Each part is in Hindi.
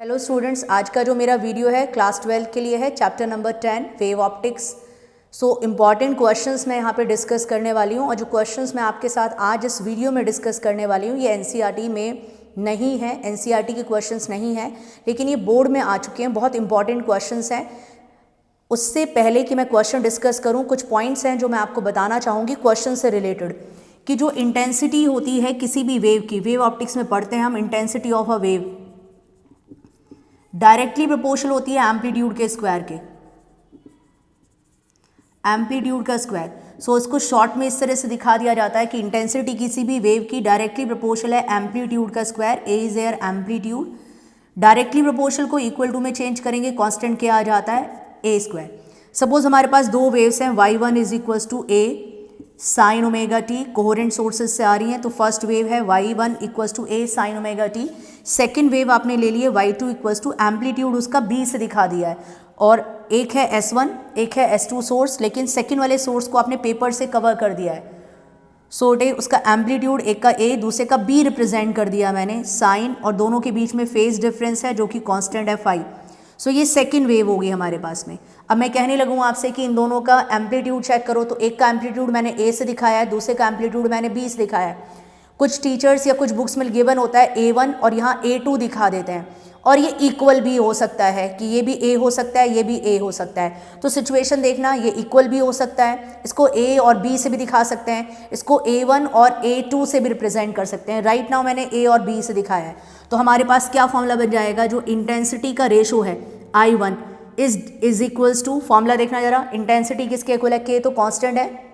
हेलो स्टूडेंट्स, आज का जो मेरा वीडियो है क्लास 12 के लिए है, chapter number 10 wave optics. So important questions मैं यहाँ पे डिस्कस करने वाली हूँ और जो क्वेश्चंस मैं आपके साथ आज इस वीडियो में डिस्कस करने वाली हूँ ये एनसीईआरटी में नहीं है, एनसीईआरटी के क्वेश्चंस नहीं हैं, लेकिन ये बोर्ड में आ चुके हैं। बहुत इंपॉर्टेंट क्वेश्चंस हैं। उससे पहले कि मैं क्वेश्चन डिस्कस करूँ, कुछ पॉइंट्स हैं जो मैं आपको बताना चाहूँगी क्वेश्चन से रिलेटेड, कि जो इंटेंसिटी होती है किसी भी वेव की, वेव ऑप्टिक्स में पढ़ते हैं हम intensity of a wave directly proportional होती है एम्पलीट्यूड के स्क्वायर के, एम्पलीट्यूड का स्क्वायर। सो इसको शॉर्ट में इस तरह से दिखा दिया जाता है कि इंटेंसिटी किसी भी वेव की डायरेक्टली प्रोपोर्शनल है एम्पलीट्यूड का square, A is air amplitude. Directly proportional को इक्वल टू में चेंज करेंगे, कांस्टेंट क्या आ जाता है, ए स्क्वायर। सपोज हमारे पास दो वेव्स हैं, y1 is equals to A sine omega T, coherent sources से आ रही हैं, तो फर्स्ट वेव है y1 equals to A sine omega T. Second wave आपने ले ली है y2 इक्वल्स टू एम्पलीट्यूड उसका b से दिखा दिया है, और एक है S1 एक है S2 सोर्स, लेकिन सेकेंड वाले सोर्स को आपने पेपर से कवर कर दिया है। सोटे उसका एम्पलीट्यूड एक का a दूसरे का b रिप्रेजेंट कर दिया मैंने साइन, और दोनों के बीच में फेज डिफरेंस है जो कि कांस्टेंट है फाई। सो ये सेकेंड वेव होगी हमारे पास में। अब मैं कहने लगूँ आपसे कि इन दोनों का एम्पलीट्यूड चेक करो, तो एक का एम्पलीट्यूड मैंने ए से दिखाया है, दूसरे का एम्पलीट्यूड मैंने बी से दिखाया है। कुछ टीचर्स या कुछ बुक्स में गिवन होता है A1 और यहाँ A2 दिखा देते हैं, और ये इक्वल भी हो सकता है कि ये भी A हो सकता है, ये भी A हो सकता है। तो सिचुएशन देखना, ये इक्वल भी हो सकता है, इसको A और B से भी दिखा सकते हैं, इसको A1 और A2 से भी रिप्रेजेंट कर सकते हैं। राइट नाउ मैंने A और B से दिखाया है, तो हमारे पास क्या फॉर्मूला बन जाएगा, जो इंटेंसिटी का रेशो है I1 is equals to, formula देखना जरा, इंटेंसिटी किसके इक्वल है, K तो कांस्टेंट है,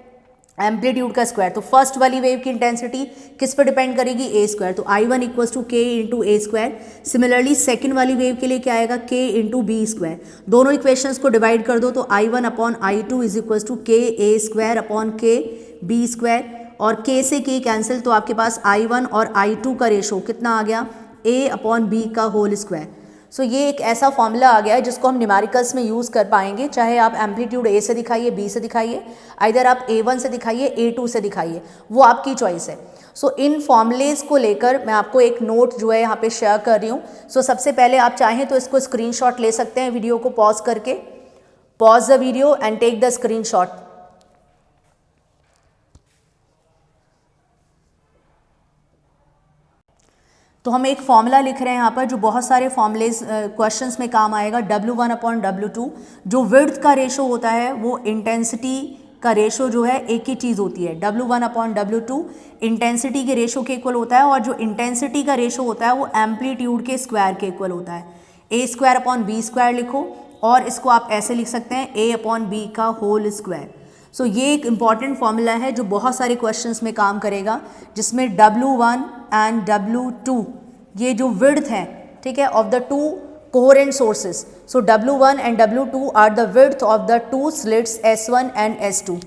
एम्पलीट्यूड का स्क्वायर। तो फर्स्ट वाली वेव की इंटेंसिटी किस पर डिपेंड करेगी, ए स्क्वायर, तो I1 इक्वल्स टू के इंटू ए स्क्वायर। सिमिलरली सेकेंड वाली वेव के लिए क्या आएगा, के इंटू बी स्क्वायर। दोनों इक्वेशंस को डिवाइड कर दो तो I1 upon I2 is equals to के ए स्क्वायर अपॉन के बी स्क्वायर, और के से के कैंसिल, तो आपके पास I1 और I2 का रेशो कितना आ गया, ए अपॉन बी का होल स्क्वायर। सो ये एक ऐसा फॉर्मूला आ गया है जिसको हम न्यूमेरिकल्स में यूज़ कर पाएंगे, चाहे आप एम्पलीट्यूड ए से दिखाइए, बी से दिखाइए, आइदर आप A1 से दिखाइए, A2 से दिखाइए, वो आपकी चॉइस है। सो इन फॉर्मूलेज को लेकर मैं आपको एक नोट जो है यहाँ पे शेयर कर रही हूँ। सो सबसे पहले आप चाहें तो इसको स्क्रीनशॉट ले सकते हैं, वीडियो को पॉज करके, pause the video and take the screenshot. तो हम एक फॉर्मूला लिख रहे हैं यहाँ पर जो बहुत सारे फॉर्मूलेज क्वेश्चंस में काम आएगा, W1 अपॉन W2। जो विड्थ का रेशो होता है वो इंटेंसिटी का रेशो जो है एक ही चीज़ होती है, W1 अपॉन W2 इंटेंसिटी के रेशो के इक्वल होता है, और जो इंटेंसिटी का रेशो होता है वो एम्पलीट्यूड के स्क्वायर के इक्वल होता है। ए स्क्वायर अपॉन बी स्क्वायर लिखो, और इसको आप ऐसे लिख सकते हैं ए अपॉन बी का होल स्क्वायर। सो ये एक इम्पॉर्टेंट फॉर्मूला है जो बहुत सारे क्वेश्चंस में काम करेगा, जिसमें W1 एंड W2 ये जो विड्थ है, ठीक है, of the two coherent sources. So W1 and W2 are the width of the two slits S1 and S2।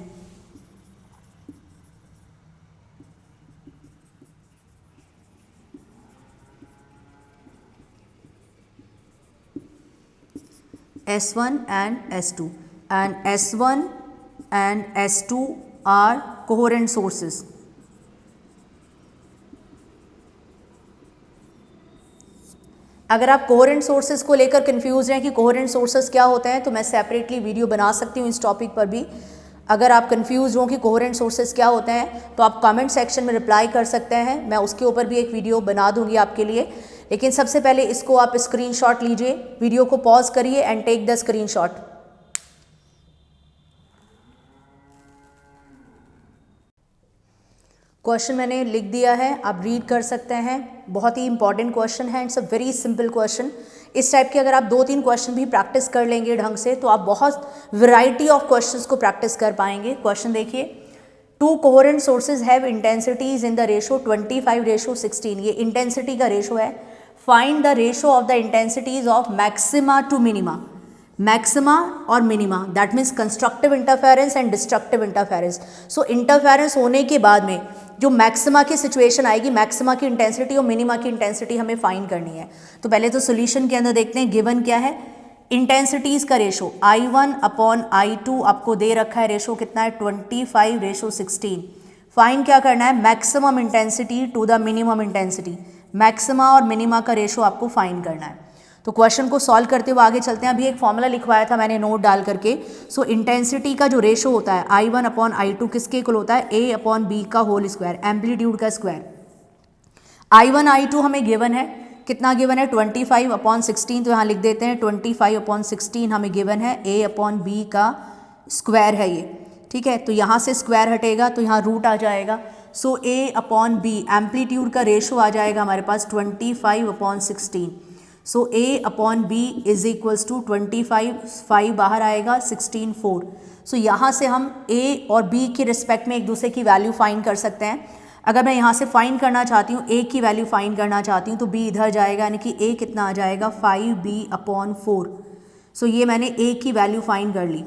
S1 and S2, and S1 and S2 are coherent sources. अगर आप कोहेरेंट सोर्सेज को लेकर कंफ्यूज हैं कि कोहेरेंट सोर्सेज क्या होते हैं, तो मैं सेपरेटली वीडियो बना सकती हूँ इस टॉपिक पर भी। अगर आप कंफ्यूज हो कि कोहेरेंट सोर्सेज क्या होते हैं तो आप कमेंट सेक्शन में रिप्लाई कर सकते हैं, मैं उसके ऊपर भी एक वीडियो बना दूंगी आपके लिए। लेकिन सबसे पहले इसको आप स्क्रीनशॉट लीजिए, वीडियो को पॉज करिए and take the screenshot. Question मैंने लिख दिया है, आप रीड कर सकते हैं। बहुत ही इंपॉर्टेंट क्वेश्चन है, it's a very simple question. इस टाइप के अगर आप 2-3 क्वेश्चन भी प्रैक्टिस कर लेंगे ढंग से तो आप बहुत वैरायटी ऑफ क्वेश्चंस को प्रैक्टिस कर पाएंगे। क्वेश्चन देखिए, two coherent sources have intensities in the ratio 25:16। ये इंटेंसिटी का रेशो है। Find the ratio of the intensities of maxima to minima. Maxima और minima, that means constructive interference and destructive interference. So interference होने के बाद में जो मैक्सिमा की सिचुएशन आएगी, मैक्सिमा की इंटेंसिटी और मिनिमा की इंटेंसिटी हमें फाइंड करनी है। तो पहले तो सोल्यूशन के अंदर देखते हैं, गिवन क्या है, इंटेंसिटीज का रेशो I1 अपॉन I2 आपको दे रखा है, रेशो कितना है 25:16। फाइंड क्या करना है, maximum intensity to the minimum intensity, maxima और मिनिमा का रेशो आपको फाइंड करना है। तो क्वेश्चन को सॉल्व करते हुए आगे चलते हैं। अभी एक फॉर्मूला लिखवाया था मैंने नोट डाल करके। सो इंटेंसिटी का जो रेशो होता है I1/I2 किसके इक्वल होता है, A/B का होल स्क्वायर, एम्पलीट्यूड का स्क्वायर। I1I2 हमें गिवन है, कितना गिवन है 25/16, तो यहाँ लिख देते हैं 25/16 हमें गिवन है, A/B का स्क्वायर है ये, ठीक है। तो यहाँ से स्क्वायर हटेगा तो यहाँ रूट आ जाएगा। सो A/B एम्पलीट्यूड का रेशो आ जाएगा हमारे पास 25/16। सो A/B इज इक्वल्स टू 25 बाहर आएगा, 16 4। सो यहाँ से हम A और B के रिस्पेक्ट में एक दूसरे की वैल्यू फाइंड कर सकते हैं। अगर मैं यहाँ से फाइंड करना चाहती हूँ, A की वैल्यू फाइंड करना चाहती हूँ, तो B इधर जाएगा, यानी कि A कितना आ जाएगा 5B/4। सो ये मैंने A की वैल्यू फाइंड कर ली।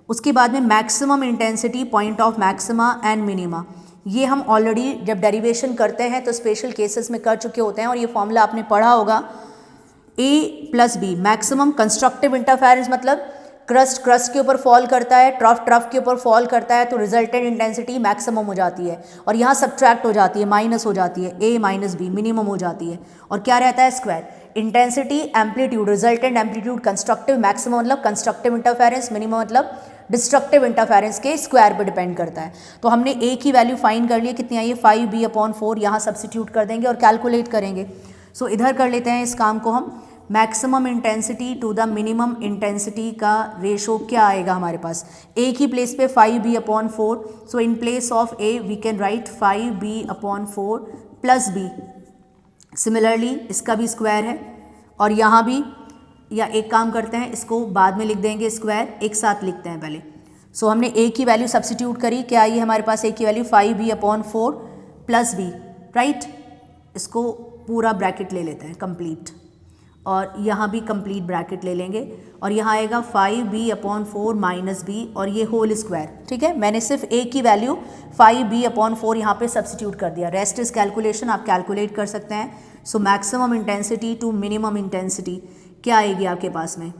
उसके बाद में maximum intensity, point of maxima and minima, ये हम ऑलरेडी जब डेरिवेशन करते हैं तो स्पेशल केसेस में कर चुके होते हैं और ये फॉर्मूला आपने पढ़ा होगा। A+B मैक्सिमम कंस्ट्रक्टिव इंटरफेरेंस, मतलब क्रस्ट के ऊपर फॉल करता है, ट्रफ के ऊपर फॉल करता है, तो रिजल्टेंट इंटेंसिटी मैक्सिमम हो जाती है और यहाँ सब्ट्रैक्ट हो जाती है, माइनस हो जाती है, A-B मिनिमम हो जाती है। और क्या रहता है square, intensity amplitude, resultant amplitude constructive, maximum मतलब कंस्ट्रक्टिव इंटरफेरेंस, मिनिमम मतलब डिस्ट्रक्टिव इंटरफेरेंस के स्क्वायर पे डिपेंड करता है। तो हमने A की वैल्यू फाइंड कर ली, कितनी आई है 5B/4, यहाँ सब्सिट्यूट कर देंगे और कैलकुलेट करेंगे। सो इधर कर लेते हैं इस काम को हम। Maximum intensity to the minimum intensity का रेशो क्या आएगा हमारे पास, A की प्लेस पे 5B/4। So in place of A we can write 5B/4 plus B। Similarly इसका भी स्क्वायर है और यहाँ भी, या एक काम करते हैं इसको बाद में लिख देंगे स्क्वायर, एक साथ लिखते हैं पहले। सो हमने A की वैल्यू सब्सिट्यूट करी, क्या आई है हमारे पास A की value 5B/4 plus B, right. इसको पूरा ब्रैकेट ले लेते हैं कंप्लीट, और यहाँ भी कंप्लीट ब्रैकेट ले लेंगे और यहाँ आएगा 5B/4 माइनस B और ये होल स्क्वायर, ठीक है। मैंने सिर्फ A की वैल्यू 5B/4 यहाँ पे सब्सिट्यूट कर दिया, रेस्ट इज कैलकुलेशन, आप कैलकुलेट कर सकते हैं। So maximum intensity to minimum intensity क्या आएगी आपके पास में,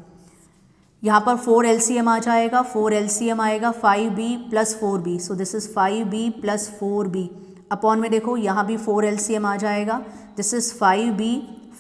यहाँ पर 4 LCM आ जाएगा, 4 LCM आएगा 5B + 4B। So this is 5B + 4B upon में देखो यहाँ भी 4 LCM आ जाएगा, दिस इज़ 5B,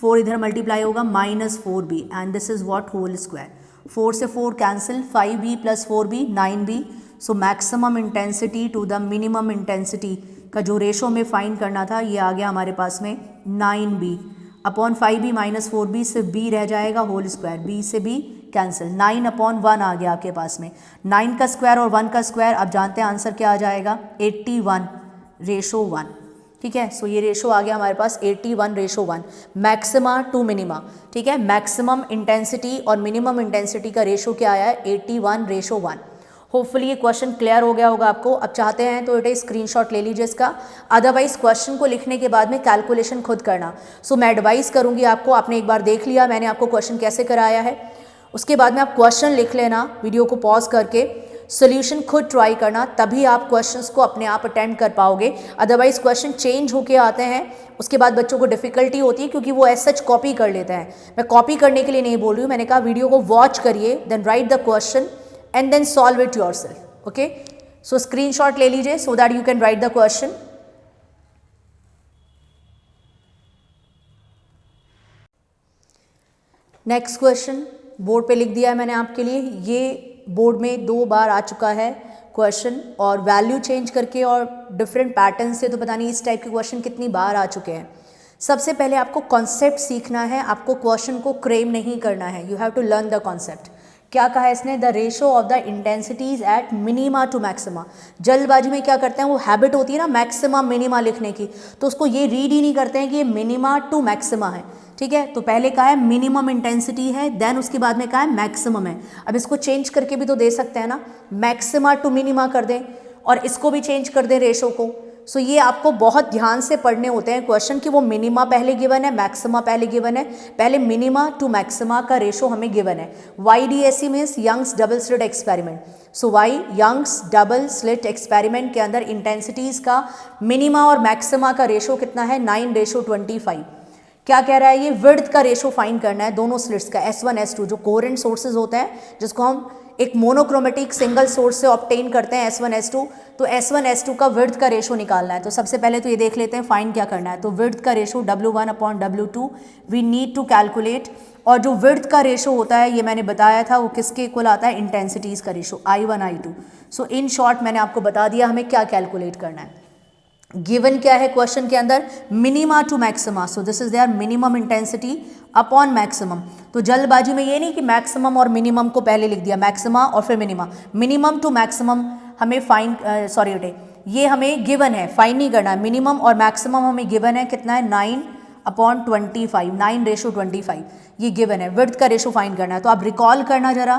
4 इधर मल्टीप्लाई होगा -4B and this is what whole square. 4 से 4 cancel, 5B + 4B 9B। So maximum intensity to the minimum intensity का जो रेशो में फाइंड करना था ये आ गया हमारे पास में 9B अपॉन 5B - 4B, सिर्फ B रह जाएगा होल स्क्वायर, B से B कैंसिल, 9/1 आ गया आपके पास में। 9 का स्क्वायर और 1 का स्क्वायर, अब जानते हैं आंसर क्या आ जाएगा 81/1, ठीक है। सो ये रेशो आ गया हमारे पास 81/1, मैक्सिमा टू मिनिमा, ठीक है। मैक्सिमम इंटेंसिटी और मिनिमम इंटेंसिटी का रेशो क्या आया है 81/1। होपफुली ये क्वेश्चन क्लियर हो गया होगा आपको। अब चाहते हैं तो बेटा स्क्रीनशॉट ले लीजिए इसका, अदरवाइज क्वेश्चन को लिखने के बाद में कैलकुलेशन खुद करना। सो मैं एडवाइस करूंगी आपको, आपने एक बार देख लिया मैंने आपको क्वेश्चन कैसे कराया है, उसके बाद में आप क्वेश्चन लिख लेना, वीडियो को पॉज करके सोल्यूशन खुद ट्राई करना, तभी आप क्वेश्चंस को अपने आप अटेम्प्ट कर पाओगे। अदरवाइज क्वेश्चन चेंज होके आते हैं, उसके बाद बच्चों को डिफिकल्टी होती है क्योंकि वो एज सच कॉपी कर लेते हैं। मैं कॉपी करने के लिए नहीं बोल रही हूँ, मैंने कहा वीडियो को वॉच करिए, then write the question and then solve it yourself, okay? So screenshot ले लीजिए so that you can write the question. Next question board पे लिख दिया है मैंने आपके लिए, ये बोर्ड में 2 बार आ चुका है क्वेश्चन, और वैल्यू चेंज करके और डिफरेंट पैटर्न से, तो पता नहीं इस टाइप के क्वेश्चन कितनी बार आ चुके हैं। सबसे पहले आपको कॉन्सेप्ट सीखना है, आपको क्वेश्चन को क्रेम नहीं करना है, you have to learn the concept. क्या कहा है इसने, the ratio of the intensities at minima to maxima. जल्दबाजी में क्या करते हैं, वो हैबिट होती है ना मैक्सिमा मिनिमा लिखने की, तो उसको ये रीड ही नहीं करते हैं कि ये मिनिमा टू मैक्सिमा है, ठीक है। तो पहले कहा है मिनिमम इंटेंसिटी है, देन उसके बाद में कहा है मैक्सिमम है। अब इसको चेंज करके भी तो दे सकते हैं ना, मैक्सिमा टू मिनिमा कर दें और इसको भी चेंज कर दें रेशो को। सो ये आपको बहुत ध्यान से पढ़ने होते हैं क्वेश्चन कि वो मिनिमा पहले गिवन है, मैक्सिमा पहले गिवन है, पहले मिनिमा टू मैक्सिमा का रेशो हमें गिवन है। YDSE means Young's double slit experiment. So Y Young's double slit experiment के अंदर इंटेंसिटीज़ का मिनिमा और मैक्सिमा का रेशो कितना है 9:25, क्या कह रहा है ये, विड्थ का रेशो फाइंड करना है दोनों स्लिट्स का, S1 S2 जो कोहेरेंट सोर्सेज होते हैं जिसको हम एक मोनोक्रोमेटिक सिंगल सोर्स से ऑब्टेन करते हैं S1 S2, तो S1 S2 का विड्थ का रेशो निकालना है। तो सबसे पहले तो ये देख लेते हैं फाइंड क्या करना है। तो विड्थ का ratio W1 upon W2 we need to calculate, और जो विड्थ का रेशो होता है ये मैंने बताया था वो किसके इक्वल आता है, इंटेंसिटीज़ का ratio I1 I2। So in short मैंने आपको बता दिया हमें क्या कैलकुलेट करना है। गिवन क्या है क्वेश्चन के अंदर, minima to maxima, so this is their minimum intensity upon maximum. तो जल्दबाजी में ये नहीं कि मैक्सिमम और मिनिमम को पहले लिख दिया, मैक्सिमा और फिर मिनिमा, मिनिमम टू मैक्सिमम हमें फाइंड ये हमें गिवन है, फाइंड नहीं करना है। मिनिमम और मैक्सिमम हमें गिवन है, कितना है 9/25, 9:25 ये गिवन है। विड्थ का रेशो फाइंड करना है। तो आप रिकॉल करना जरा,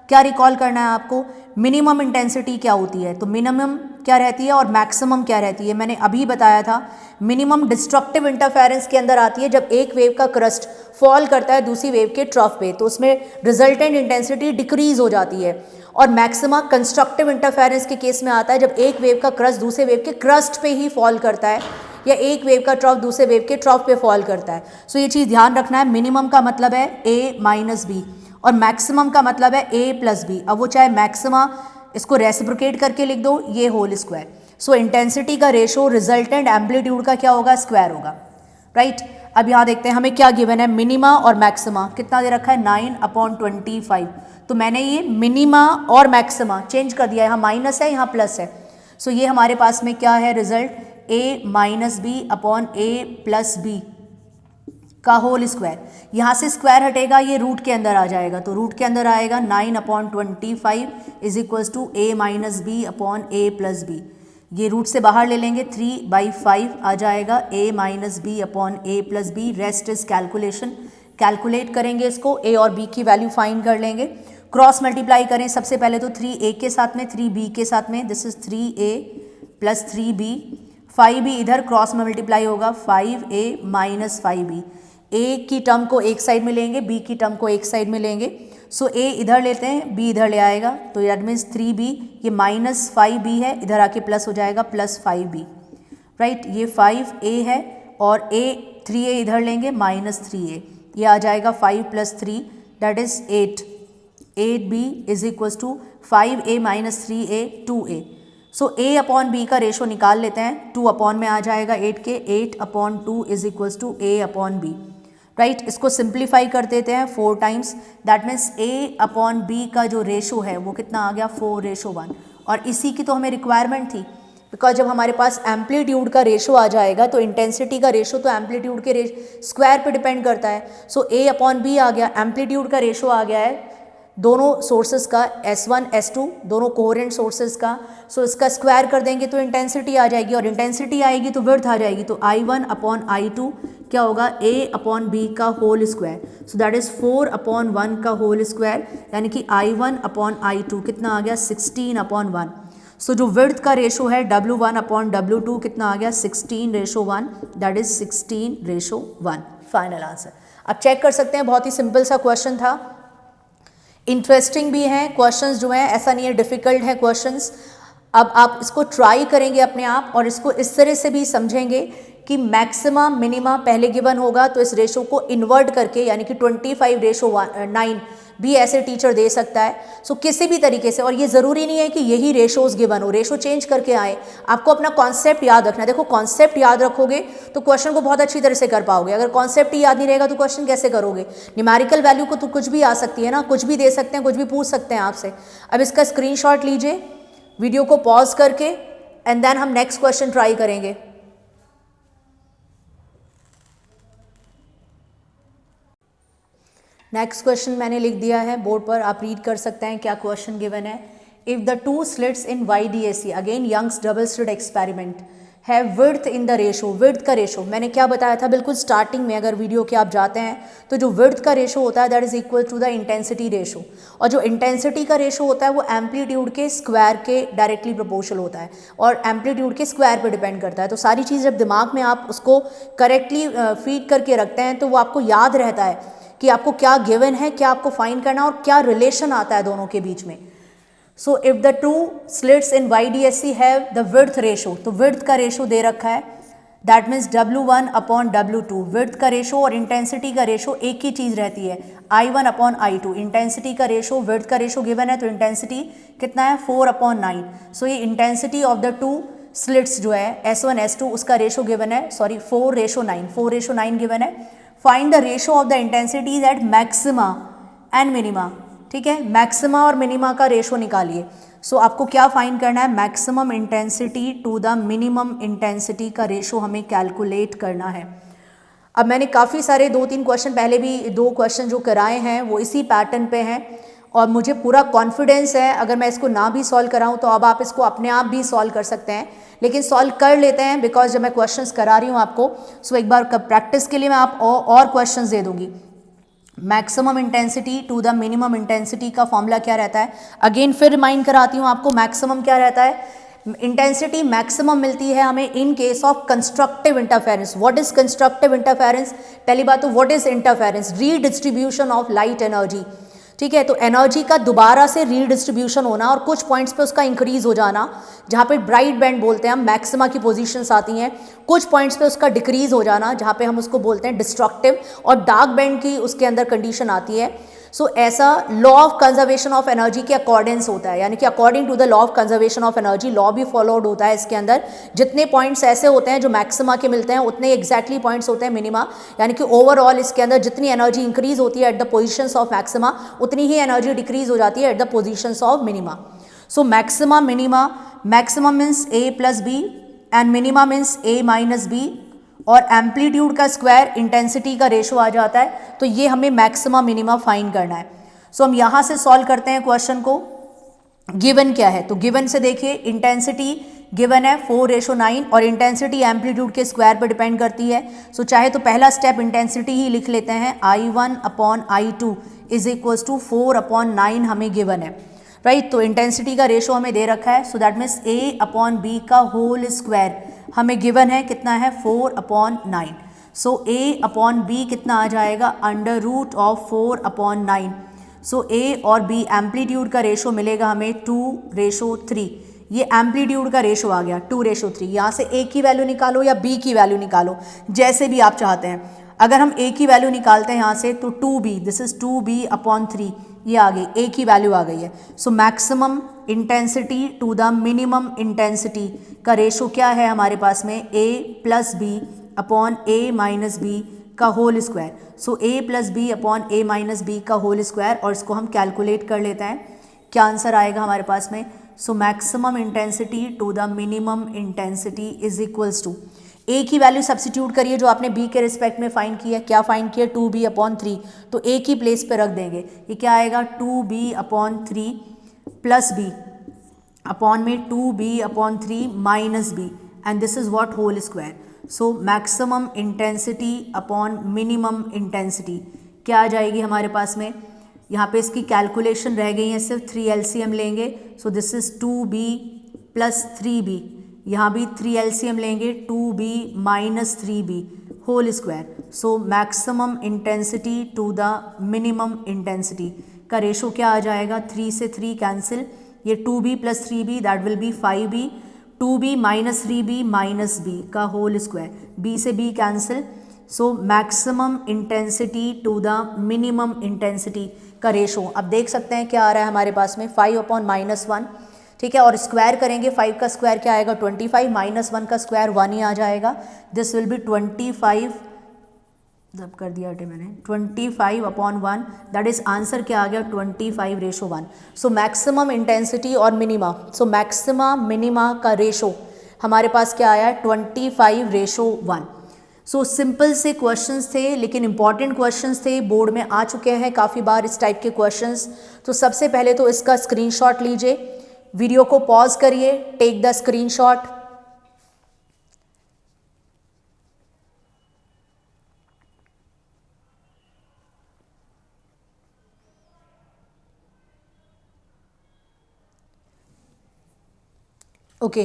क्या रिकॉल करना है आपको, मिनिमम इंटेंसिटी क्या होती है, तो मिनिमम क्या रहती है और मैक्सिमम क्या रहती है, मैंने अभी बताया था। मिनिमम डिस्ट्रक्टिव इंटरफेरेंस के अंदर आती है जब एक वेव का क्रस्ट फॉल करता है दूसरी वेव के ट्रफ पे, तो उसमें रिजल्टेंट इंटेंसिटी डिक्रीज हो जाती है। और मैक्सिमा कंस्ट्रक्टिव इंटरफेरेंस के केस में आता है जब एक वेव का क्रस्ट दूसरे वेव के क्रस्ट पे ही फॉल करता है, या एक वेव का ट्रफ दूसरे वेव के ट्रफ पे फॉल करता है। सो ये चीज़ ध्यान रखना है, मिनिमम का मतलब है A माइनस बी और मैक्सिमम का मतलब है A प्लस बी। अब वो चाहे मैक्सिमा इसको रेसिप्रोकेट करके लिख दो, ये होल स्क्वायर। सो इंटेंसिटी का रेशो रिजल्टेंट एम्पलीट्यूड का क्या होगा, स्क्वायर होगा, राइट। अब यहाँ देखते हैं हमें क्या गिवन है, मिनिमा और मैक्सिमा कितना दे रखा है, 9/25। तो मैंने ये मिनिमा और मैक्सिमा चेंज कर दिया, यहाँ माइनस है यहाँ प्लस है। सो ये हमारे पास में क्या है result, A minus B upon A plus B का होल स्क्वायर। यहाँ से स्क्वायर हटेगा, ये रूट के अंदर आ जाएगा, तो रूट के अंदर आएगा 9/25 is equals to A minus B upon A plus B. ये रूट से बाहर ले लेंगे, 3/5 आ जाएगा A minus B upon A plus B. Rest is calculation, calculate करेंगे इसको, A और B की वैल्यू फाइंड कर लेंगे। क्रॉस मल्टीप्लाई करें सबसे पहले तो 3A के साथ में 3B के साथ में, this is 3A plus 3B। 5B इधर क्रॉस में मल्टीप्लाई होगा, 5A माइनस 5B। A की टर्म को एक साइड में लेंगे, B की टर्म को एक साइड में लेंगे। सो A इधर लेते हैं, B इधर ले आएगा, तो दैट मीन्स 3B, ये माइनस 5B है, इधर आके प्लस हो जाएगा, प्लस 5B, राइट। ये 5A है और A 3A इधर लेंगे, माइनस 3A, ये आ जाएगा 5 plus 3 that is 8। 8B is equals to 5A minus 3A 2A। So A upon B का रेशो निकाल लेते हैं, 2 अपॉन में आ जाएगा 8 के, 8/2 is equals to A upon B, right. इसको सिंप्लीफाई कर देते हैं 4 times, that means A upon B का जो रेशो है वो कितना आ गया, 4:1। और इसी की तो हमें रिक्वायरमेंट थी, बिकॉज जब हमारे पास एम्पलीट्यूड का रेशो आ जाएगा तो इंटेंसिटी का रेशो तो एम्पलीट्यूड के स्क्वायर पे डिपेंड करता है। सो A अपॉन B आ गया, एम्पलीट्यूड का रेशो आ गया है दोनों सोर्सेज का, S1 S2 दोनों कोहेरेंट सोर्सेज का। सो इसका स्क्वायर कर देंगे तो इंटेंसिटी आ जाएगी, और इंटेंसिटी आएगी तो विड्थ आ जाएगी, तो I1 अपॉन I2 क्या होगा, A अपॉन B का whole square. So that is 4/1 का होल स्क्वायर, यानी कि I1 अपॉन I2 कितना आ गया, 16/1। सो जो विड्थ का रेशो है W1 अपॉन W2 कितना आ गया, 16:1, दैट इज 16:1, फाइनल आंसर। अब चेक कर सकते हैं, बहुत ही सिंपल सा क्वेश्चन था, इंटरेस्टिंग भी हैं क्वेश्चंस जो हैं, ऐसा नहीं है डिफ़िकल्ट है क्वेश्चंस। अब आप इसको ट्राई करेंगे अपने आप और इसको इस तरह से भी समझेंगे कि मैक्सिमा मिनिमा पहले गिवन होगा तो इस रेशो को इन्वर्ट करके, यानी कि 25:9 भी ऐसे टीचर दे सकता है। सो किसी भी तरीके से, और ये ज़रूरी नहीं है कि यही रेशोज़ गिवन हो, रेशो चेंज करके आए, आपको अपना कॉन्सेप्ट याद रखना है। देखो कॉन्सेप्ट याद रखोगे तो क्वेश्चन को बहुत अच्छी तरह से कर पाओगे, अगर कॉन्सेप्ट ही याद नहीं रहेगा तो क्वेश्चन कैसे करोगे। न्यूमेरिकल वैल्यू को तो कुछ भी आ सकती है ना, कुछ भी दे सकते हैं, कुछ भी पूछ सकते हैं आपसे। अब इसका स्क्रीनशॉट लीजिए वीडियो को पॉज करके, एंड देन हम नेक्स्ट क्वेश्चन ट्राई करेंगे। नेक्स्ट क्वेश्चन मैंने लिख दिया है बोर्ड पर, आप रीड कर सकते हैं क्या क्वेश्चन गिवन है। If the 2 slits in YDAC, again Young's double slit experiment, है width in the ratio. Width का रेशो मैंने क्या बताया था बिल्कुल स्टार्टिंग में, अगर वीडियो के आप जाते हैं तो जो विड्थ का रेशो होता है that is equal to the intensity ratio, और जो इंटेंसिटी का रेशो होता है वो एम्पलीट्यूड के स्क्वायर के डायरेक्टली प्रोपोर्शनल होता है, और एम्पलीट्यूड के स्क्वायर पे डिपेंड करता है। तो सारी चीज़ जब दिमाग में आप उसको करेक्टली फीड करके रखते हैं तो वो आपको याद रहता है कि आपको क्या गिवन है, क्या आपको फाइंड करना और क्या रिलेशन आता है दोनों के बीच में। So if the 2 slits in YDSC have the width ratio, तो विड्थ का रेशो दे रखा है that means W1 upon W2, width का रेशो और इंटेंसिटी का रेशो एक ही चीज़ रहती है, I1 अपॉन I2, इंटेंसिटी का रेशो, विड्थ का रेशो गिवन है तो इंटेंसिटी कितना है 4/9। सो ये intensity of the two slits जो है S1 S2 उसका रेशो गिवन है, सॉरी 4:9 गिवन है। Find the ratio of the intensities at maxima and minima, ठीक है, मैक्सिमा और मिनिमा का रेशो निकालिए। सो आपको क्या फाइंड करना है, maximum intensity to the minimum intensity का रेशो हमें कैलकुलेट करना है। अब मैंने काफ़ी सारे 2-3 क्वेश्चन पहले भी 2 क्वेश्चन जो कराए हैं वो इसी पैटर्न पे हैं और मुझे पूरा कॉन्फिडेंस है अगर मैं इसको ना भी सॉल्व कराऊं तो अब आप इसको अपने आप भी सॉल्व कर सकते हैं, लेकिन सॉल्व कर लेते हैं बिकॉज जब मैं क्वेश्चंस करा रही हूं आपको, सो एक बार प्रैक्टिस के लिए मैं आप और क्वेश्चंस दे दूंगी। Maximum intensity to the minimum intensity का फॉर्मूला क्या रहता है, अगेन फिर रिमाइंड कराती हूँ आपको। मैक्सिमम क्या रहता है, इंटेंसिटी मैक्सिमम मिलती है हमें in case of constructive interference. What is constructive interference, पहली बात तो what is interference, redistribution of light energy, ठीक है। तो एनर्जी का दोबारा से रीडिस्ट्रीब्यूशन होना और कुछ पॉइंट्स पे उसका इंक्रीज हो जाना, जहाँ पे ब्राइट बैंड बोलते हैं हम, मैक्सिमा की पोजीशंस आती हैं, कुछ पॉइंट्स पे उसका डिक्रीज हो जाना जहाँ पे हम उसको बोलते हैं डिस्ट्रक्टिव, और डार्क बैंड की उसके अंदर कंडीशन आती है। सो ऐसा law of conservation of energy के अकॉर्डेंस होता है, यानी कि according to the law of conservation of energy law भी फॉलोड होता है इसके अंदर। जितने पॉइंट्स ऐसे होते हैं जो मैक्सिमा के मिलते हैं उतने एग्जैक्टली पॉइंट्स होते हैं मिनिमा, यानी कि ओवरऑल इसके अंदर जितनी एनर्जी इंक्रीज होती है at the positions of maxima उतनी ही एनर्जी डिक्रीज हो जाती है at the positions of minima. So maxima minima, maximum means A plus B and minima means A minus B, और एम्पलीट्यूड का स्क्वायर इंटेंसिटी का रेशो आ जाता है। तो ये हमें मैक्सिमा मिनिमा फाइंड करना है। सो हम यहाँ से सॉल्व करते हैं क्वेश्चन को। गिवन क्या है, तो गिवन से देखिए इंटेंसिटी गिवन है 4:9 और इंटेंसिटी एम्पलीट्यूड के स्क्वायर पर डिपेंड करती है। सो चाहे तो पहला स्टेप इंटेंसिटी ही लिख लेते हैं, I1 upon I2 is equals to 4/9 हमें गिवन है, राइट। तो इंटेंसिटी का रेशो हमें दे रखा है, so that means A upon B का होल स्क्वायर हमें गिवन है कितना है 4/9। सो A अपॉन बी कितना आ जाएगा, under root of 4/9। So A और B एम्पलीट्यूड का रेशो मिलेगा हमें 2:3, ये एम्पलीट्यूड का रेशो आ गया 2:3। यहाँ से A की वैल्यू निकालो या B की वैल्यू निकालो, जैसे भी आप चाहते हैं। अगर हम A की वैल्यू निकालते हैं यहाँ से तो 2B, this is 2B upon 3, ये आ गई, A की वैल्यू आ गई है। So maximum intensity to the minimum intensity का रेशो क्या है हमारे पास में, A plus B upon A minus B का whole square. So A plus B upon A minus B का होल स्क्वायर, और इसको हम कैलकुलेट कर लेते हैं, क्या आंसर आएगा हमारे पास में। So maximum intensity to the minimum intensity is equals to, A की वैल्यू सब्सिट्यूट करिए जो आपने B के रिस्पेक्ट में फाइंड किया, क्या फाइंड किया 2B अपॉन 3, तो A की प्लेस पे रख देंगे, ये क्या आएगा 2B upon 3 plus B upon में 2B upon 3 minus B, and this is what whole square. So maximum intensity upon minimum intensity क्या आ जाएगी हमारे पास में, यहाँ पे इसकी कैलकुलेशन रह गई है, सिर्फ 3 LCM लेंगे। सो this is 2B plus 3B, यहाँ भी 3 LCM लेंगे, 2B minus 3B whole square. So maximum intensity to the minimum intensity का रेशो क्या आ जाएगा, 3 से 3 कैंसिल, ये 2B plus 3B that will be 5B, 2B minus 3B minus B का होल स्क्वायर, B से B cancel. So maximum intensity to the minimum intensity का रेशो अब देख सकते हैं क्या आ रहा है हमारे पास में, 5/-1, ठीक है, और स्क्वायर करेंगे, 5 का स्क्वायर क्या आएगा 25, माइनस 1 का स्क्वायर 1 ही आ जाएगा, दिस विल बी 25, जब कर दिया टे मैंने 25/1, दैट इज आंसर क्या आ गया 25:1। सो मैक्सिमम इंटेंसिटी और मिनिमा, सो मैक्सिमा मिनिमा का रेशो हमारे पास क्या आया 25:1। सो सिंपल से क्वेश्चंस थे लेकिन इंपॉर्टेंट क्वेश्चंस थे, बोर्ड में आ चुके हैं काफ़ी बार इस टाइप के क्वेश्चंस। तो सबसे पहले तो इसका स्क्रीनशॉट लीजिए, वीडियो को पॉज करिए, टेक द स्क्रीनशॉट। ओके,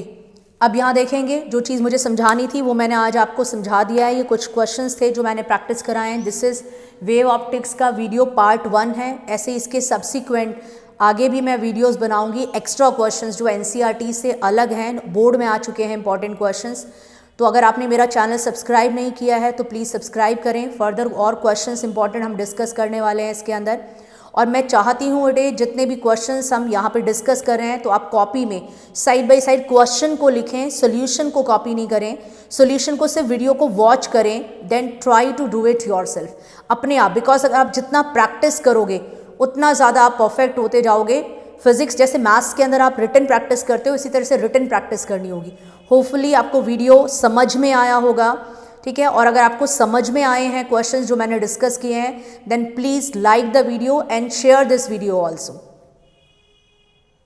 अब यहाँ देखेंगे जो चीज़ मुझे समझानी थी वो मैंने आज आपको समझा दिया है। ये कुछ क्वेश्चंस थे जो मैंने प्रैक्टिस कराए हैं। दिस इज़ वेव ऑप्टिक्स का वीडियो पार्ट 1 है। ऐसे इसके सब्सिक्वेंट आगे भी मैं वीडियोस बनाऊंगी, एक्स्ट्रा क्वेश्चंस जो एनसीईआरटी से अलग हैं, बोर्ड में आ चुके हैं इंपॉर्टेंट क्वेश्चंस। तो अगर आपने मेरा चैनल सब्सक्राइब नहीं किया है तो प्लीज़ सब्सक्राइब करें। फर्दर और क्वेश्चंस इंपॉर्टेंट हम डिस्कस करने वाले हैं इसके अंदर, और मैं चाहती हूँ बेटे जितने भी क्वेश्चंस हम यहाँ पे डिस्कस कर रहे हैं तो आप कॉपी में साइड बाय साइड क्वेश्चन को लिखें, सोल्यूशन को कॉपी नहीं करें। सोल्यूशन को सिर्फ वीडियो को वॉच करें, then try to do it yourself अपने आप, बिकॉज अगर आप जितना प्रैक्टिस करोगे उतना ज़्यादा आप परफेक्ट होते जाओगे। फिजिक्स जैसे मैथ्स के अंदर आप रिटन प्रैक्टिस करते हो, इसी तरह से रिटन प्रैक्टिस करनी होगी। होपफुली आपको वीडियो समझ में आया होगा, ठीक है। और अगर आपको समझ में आए हैं क्वेश्चंस जो मैंने डिस्कस किए हैं, then please like the video and share this video also.